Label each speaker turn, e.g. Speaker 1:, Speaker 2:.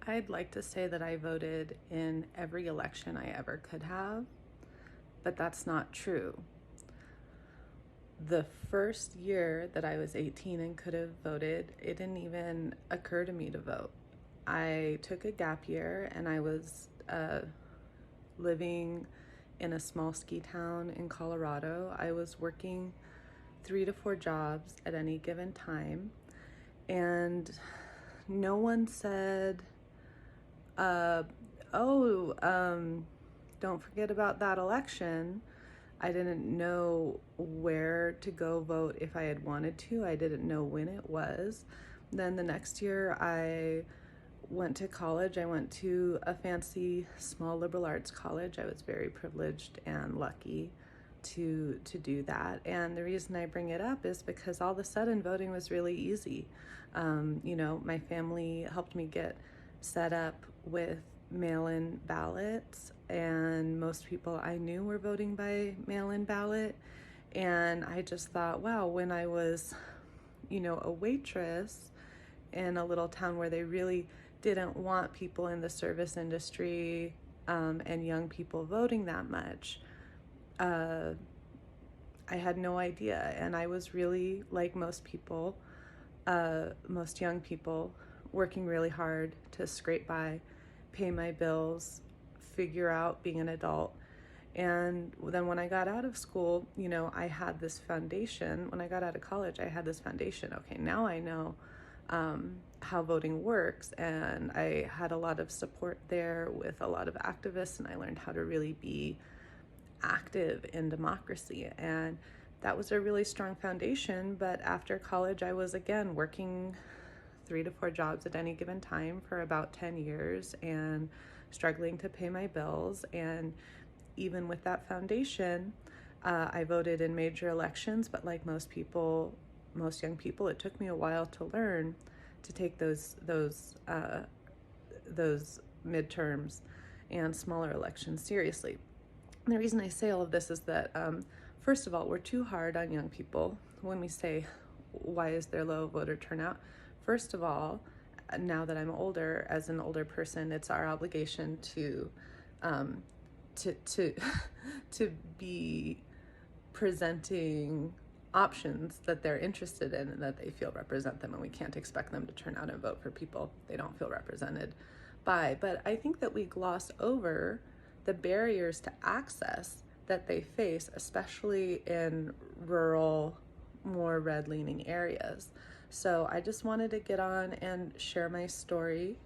Speaker 1: I'd like to say that I voted in every election I ever could have, but that's not true. The first year that I was 18 and could have voted, it didn't even occur to me to vote. I took a gap year and I was living in a small ski town in Colorado. I was working 3 to 4 jobs at any given time, and no one said, uh, oh, don't forget about that election. I didn't know where to go vote if I had wanted to. I didn't know when it was. Then the next year I went to college. I went to a fancy small liberal arts college. I was very privileged and lucky to do that. And the reason I bring it up is because all of a sudden voting was really easy. My family helped me get set up with mail-in ballots, and most people I knew were voting by mail-in ballot. And I just thought, wow, when I was, a waitress in a little town where they really didn't want people in the service industry and young people voting that much, I had no idea. And I was really, like most people, most young people, working really hard to scrape by, pay my bills, figure out being an adult. And then when I got out of school, I had this foundation. When I got out of college, I had this foundation. Okay, now I know how voting works. And I had a lot of support there with a lot of activists, and I learned how to really be active in democracy. And that was a really strong foundation. But after college, I was again working 3 to 4 jobs at any given time for about 10 years and struggling to pay my bills. And even with that foundation, I voted in major elections, but like most people, most young people, it took me a while to learn to take those midterms and smaller elections seriously. And the reason I say all of this is that, first of all, we're too hard on young people when we say, why is there low voter turnout? First of all, now that I'm older, as an older person, it's our obligation to to be presenting options that they're interested in and that they feel represent them, and we can't expect them to turn out and vote for people they don't feel represented by. But I think that we gloss over the barriers to access that they face, especially in rural, more red-leaning areas. So I just wanted to get on and share my story.